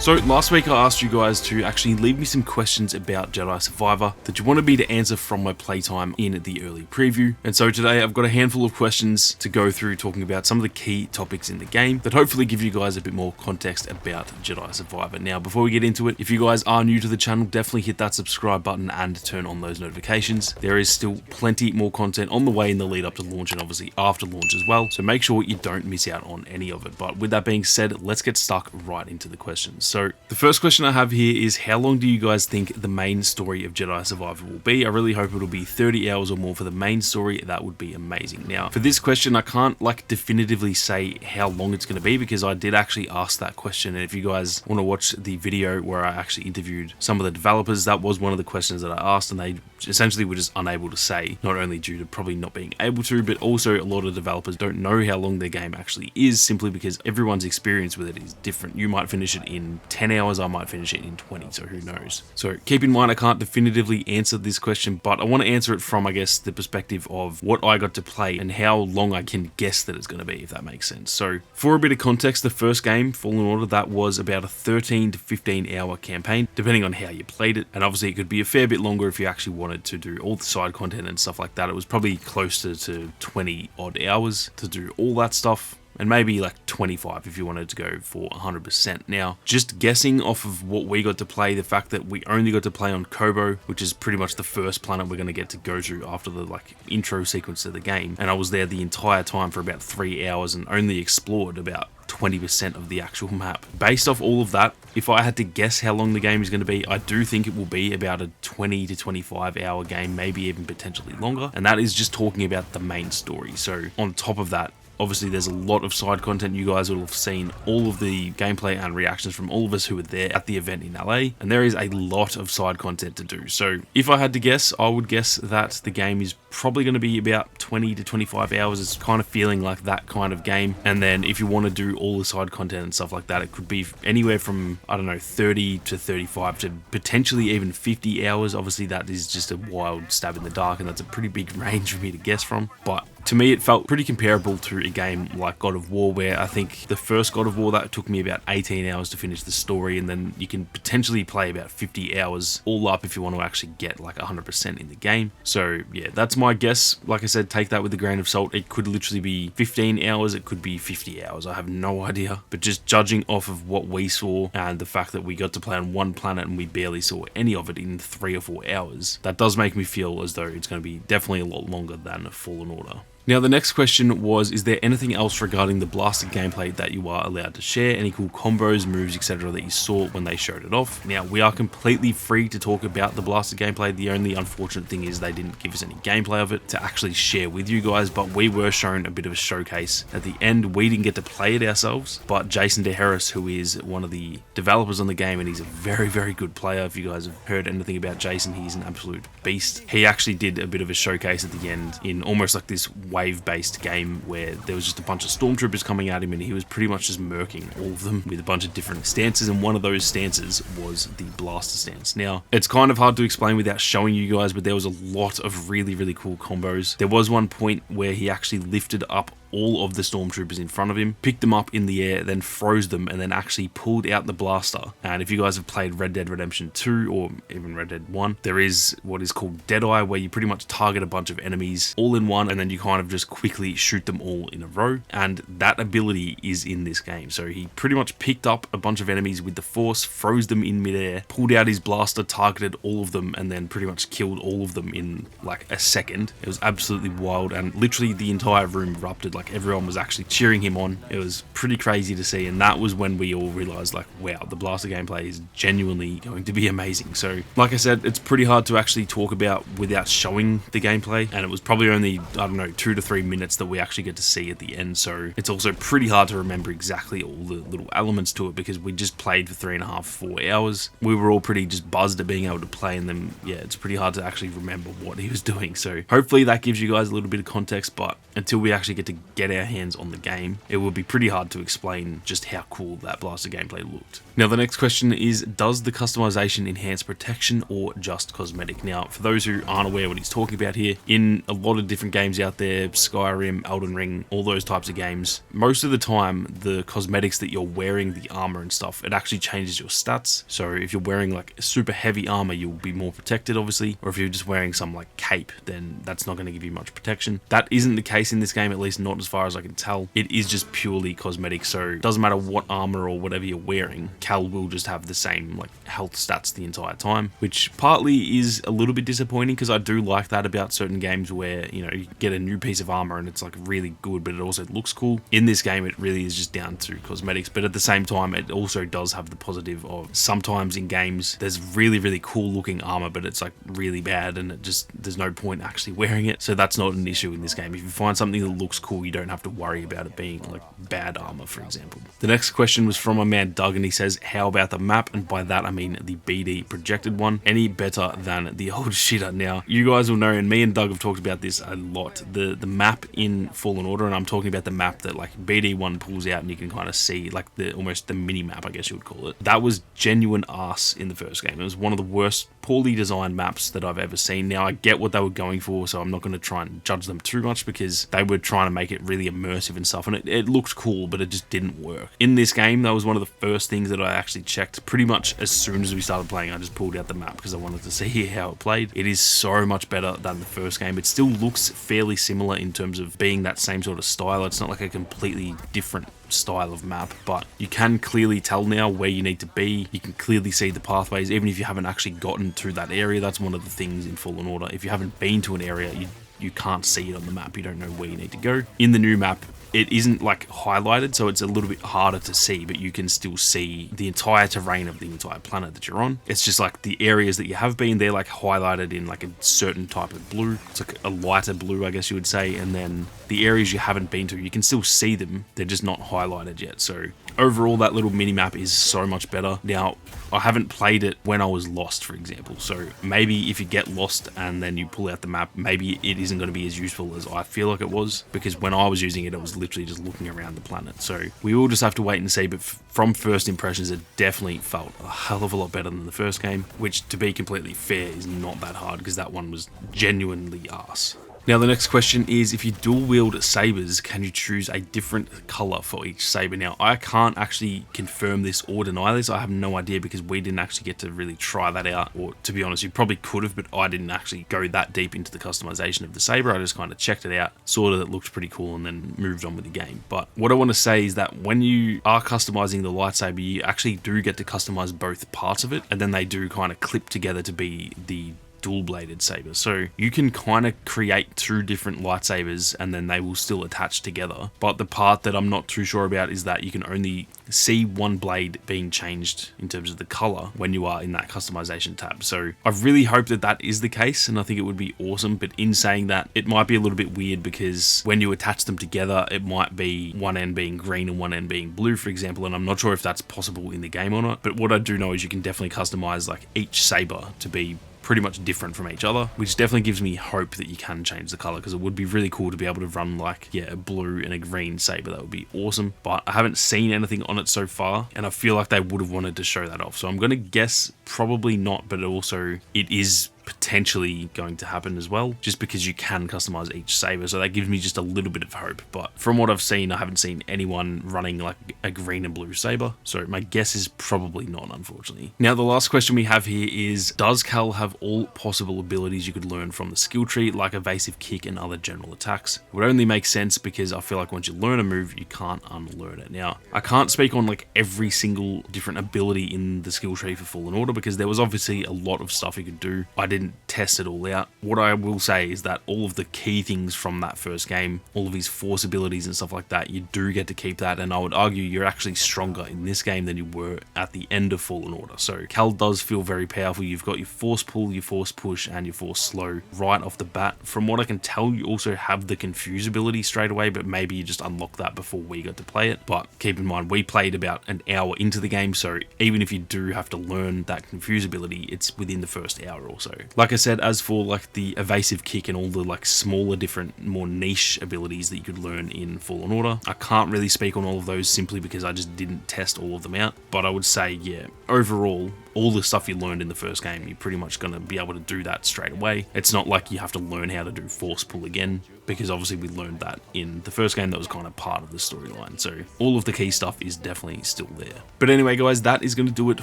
So last week I asked you guys to actually leave me some questions about Jedi Survivor that you wanted me to answer from my playtime in the early preview. And so today I've got a handful of questions to go through talking about some of the key topics in the game that hopefully give you guys a bit more context about Jedi Survivor. Now before we get into it, if you guys are new to the channel, definitely hit that subscribe button and turn on those notifications. There is still plenty more content on the way in the lead up to launch and obviously after launch as well, so make sure you don't miss out on any of it. But with that being said, let's get stuck right into the questions. So the first question I have here is, how long do you guys think the main story of Jedi Survivor will be? I really hope it'll be 30 hours or more for the main story. That would be amazing. Now, for this question, I can't definitively say how long it's going to be because I did actually ask that question. And if you guys want to watch the video where I actually interviewed some of the developers, that was one of the questions that I asked, and they essentially were just unable to say, not only due to probably not being able to, but also a lot of developers don't know how long their game actually is, simply because everyone's experience with it is different. You might finish it in 10 hours, I might finish it in 20, so who knows. So keep in mind, I can't definitively answer this question, but I want to answer it from, I guess, the perspective of what I got to play and how long I can guess that it's going to be, if that makes sense. So for a bit of context, the first game, Fallen Order, that was about a 13 to 15 hour campaign, depending on how you played it, and obviously it could be a fair bit longer if you actually wanted to do all the side content and stuff like that. It was probably closer to 20 odd hours to do all that stuff, and maybe like 25 if you wanted to go for 100%. Now, just guessing off of what we got to play, the fact that we only got to play on Kobo, which is pretty much the first planet we're going to get to go to after the intro sequence of the game, and I was there the entire time for about 3 hours and only explored about 20% of the actual map. Based off all of that, if I had to guess how long the game is going to be, I do think it will be about a 20 to 25 hour game, maybe even potentially longer, and that is just talking about the main story. So on top of that, obviously there's a lot of side content. You guys will have seen all of the gameplay and reactions from all of us who were there at the event in LA, and there is a lot of side content to do. So if I had to guess, I would guess that the game is probably going to be about 20 to 25 hours. It's kind of feeling like that kind of game. And then if you want to do all the side content and stuff like that, it could be anywhere from, I don't know, 30 to 35 to potentially even 50 hours. Obviously that is just a wild stab in the dark, and that's a pretty big range for me to guess from. But to me, it felt pretty comparable to a game like God of War, where I think the first God of War, that took me about 18 hours to finish the story, and then you can potentially play about 50 hours all up if you want to actually get 100% in the game. So yeah, that's my guess. Like I said, take that with a grain of salt. It could literally be 15 hours, it could be 50 hours. I have no idea. But just judging off of what we saw and the fact that we got to play on one planet and we barely saw any of it in 3 or 4 hours, that does make me feel as though it's going to be definitely a lot longer than a Fallen Order. Now, the next question was, is there anything else regarding the blaster gameplay that you are allowed to share? Any cool combos, moves, etc. that you saw when they showed it off? Now, we are completely free to talk about the blaster gameplay. The only unfortunate thing is they didn't give us any gameplay of it to actually share with you guys, but we were shown a bit of a showcase at the end. We didn't get to play it ourselves, but Jason DeHarris, who is one of the developers on the game, and he's a very, very good player. If you guys have heard anything about Jason, he's an absolute beast. He actually did a bit of a showcase at the end in almost like this wave-based game where there was just a bunch of stormtroopers coming at him, and he was pretty much just murking all of them with a bunch of different stances, and one of those stances was the blaster stance. Now, it's kind of hard to explain without showing you guys, but there was a lot of really, really cool combos. There was one point where he actually lifted up all of the stormtroopers in front of him, picked them up in the air, then froze them, and then actually pulled out the blaster. And if you guys have played Red Dead Redemption 2 or even Red Dead 1, there is what is called Jedi, where you pretty much target a bunch of enemies all in one, and then you kind of just quickly shoot them all in a row. And that ability is in this game. So he pretty much picked up a bunch of enemies with the Force, froze them in midair, pulled out his blaster, targeted all of them, and then pretty much killed all of them in a second. It was absolutely wild, and literally the entire room erupted. Everyone was actually cheering him on. It was pretty crazy to see, and that was when we all realized wow, the blaster gameplay is genuinely going to be amazing. So like I said, it's pretty hard to actually talk about without showing the gameplay, and it was probably only, I don't know, 2 to 3 minutes that we actually get to see at the end. So it's also pretty hard to remember exactly all the little elements to it because we just played for 3.5, 4 hours. We were all pretty just buzzed at being able to play, and then yeah, it's pretty hard to actually remember what he was doing. So hopefully that gives you guys a little bit of context, but until we actually get to get our hands on the game, it would be pretty hard to explain just how cool that blaster gameplay looked. Now the next question is, does the customization enhance protection or just cosmetic? Now for those who aren't aware what he's talking about here, in a lot of different games out there, Skyrim, Elden Ring, all those types of games, most of the time the cosmetics that you're wearing, the armor and stuff, it actually changes your stats. So if you're wearing like super heavy armor, you'll be more protected obviously, or if you're just wearing some like cape, then that's not going to give you much protection. That isn't the case in this game, at least not as far as I can tell. It is just purely cosmetic, so it doesn't matter what armor or whatever you're wearing, Cal will just have the same like health stats the entire time, which partly is a little bit disappointing because I do like that about certain games where, you know, you get a new piece of armor and it's like really good, but it also looks cool. In this game, it really is just down to cosmetics, but at the same time, it also does have the positive of sometimes in games, there's really cool looking armor, but it's like really bad and it just, there's no point actually wearing it. So that's not an issue in this game. If you find something that looks cool, you don't have to worry about it being like bad armor, for example. The next question was from my man Doug, and he says, how about the map? And by that I mean the BD projected one. Any better than the old shitter? Now, you guys will know, and me and Doug have talked about this a lot, the map in Fallen Order, and I'm talking about the map that like BD1 pulls out and you can kind of see like the almost the mini map, I guess you would call it. That was genuine arse in the first game. It was one of the worst poorly designed maps that I've ever seen. Now I get what they were going for, so I'm not going to try and judge them too much because they were trying to make it really immersive and stuff, and it looked cool, but it just didn't work. In this game, that was one of the first things that I actually checked pretty much as soon as we started playing. I just pulled out the map because I wanted to see how it played. It is so much better than the first game. It still looks fairly similar in terms of being that same sort of style. It's not like a completely different style of map, but you can clearly tell now where you need to be. You can clearly see the pathways, even if you haven't actually gotten to that area. That's one of the things in Fallen Order. If you haven't been to an area, you can't see it on the map. You don't know where you need to go. In the new map, it isn't like highlighted, so it's a little bit harder to see, but you can still see the entire terrain of the entire planet that you're on. It's just like the areas that you have been, they're like highlighted in like a certain type of blue. It's like a lighter blue, I guess you would say, and then the areas you haven't been to, you can still see them, they're just not highlighted yet. So overall, that little mini map is so much better. Now, I haven't played it when I was lost, for example, so maybe if you get lost and then you pull out the map, maybe it isn't going to be as useful as I feel like it was, because when I was using it, it was literally just looking around the planet. So we will just have to wait and see, but from first impressions, it definitely felt a hell of a lot better than the first game, which, to be completely fair, is not that hard because that one was genuinely arse. Now the next question is, if you dual wield sabers, can you choose a different color for each saber? Now I can't actually confirm this or deny this. I have no idea because we didn't actually get to really try that out, or to be honest, you probably could have, but I didn't actually go that deep into the customization of the saber. I just kind of checked it out, saw that it looked pretty cool, and then moved on with the game. But what I want to say is that when you are customizing the lightsaber, you actually do get to customize both parts of it, and then they do kind of clip together to be the dual-bladed saber. So you can kind of create two different lightsabers and then they will still attach together. But the part that I'm not too sure about is that you can only see one blade being changed in terms of the color when you are in that customization tab. So I really hope that that is the case, and I think it would be awesome. But in saying that, it might be a little bit weird because when you attach them together, it might be one end being green and one end being blue, for example, and I'm not sure if that's possible in the game or not. But what I do know is you can definitely customize like each saber to be pretty much different from each other, which definitely gives me hope that you can change the color, because it would be really cool to be able to run like, yeah, a blue and a green saber. That would be awesome, but I haven't seen anything on it so far, and I feel like they would have wanted to show that off. So I'm going to guess probably not, but also it is potentially going to happen as well, just because you can customize each saber. So that gives me just a little bit of hope. But from what I've seen, I haven't seen anyone running like a green and blue saber. So my guess is probably not, unfortunately. Now, the last question we have here is, does Cal have all possible abilities you could learn from the skill tree, like evasive kick and other general attacks? It would only make sense because I feel like once you learn a move, you can't unlearn it. Now, I can't speak on like every single different ability in the skill tree for Fallen Order because there was obviously a lot of stuff you could do. I didn't test it all out. What I will say is that all of the key things from that first game, all of his force abilities and stuff like that, you do get to keep that, and I would argue you're actually stronger in this game than you were at the end of Fallen Order. So Cal does feel very powerful. You've got your force pull, your force push, and your force slow right off the bat. From what I can tell, you also have the confuse ability straight away, but maybe you just unlock that before we got to play it. But keep in mind, we played about an hour into the game, so even if you do have to learn that confuse ability, it's within the first hour or so. like I said, as for like the evasive kick and all the like smaller, different, more niche abilities that you could learn in Fallen Order, I can't really speak on all of those simply because I just didn't test all of them out. But I would say, yeah, overall, all the stuff you learned in the first game, you're pretty much going to be able to do that straight away. It's not like you have to learn how to do force pull again, because obviously we learned that in the first game. That was kind of part of the storyline. So all of the key stuff is definitely still there. But anyway, guys, that is going to do it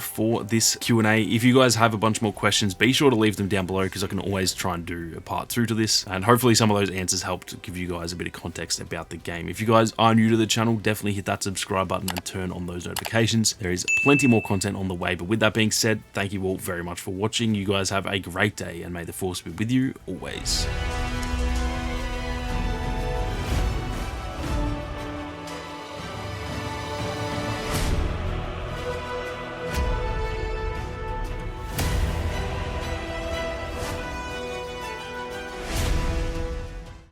for this Q&A. If you guys have a bunch more questions, be sure to leave them down below, because I can always try and do a part 2 to this. And hopefully some of those answers helped give you guys a bit of context about the game. If you guys are new to the channel, definitely hit that subscribe button and turn on those notifications. There is plenty more content on the way. But with that being said, thank you all very much for watching. You guys have a great day, and may the force be with you always.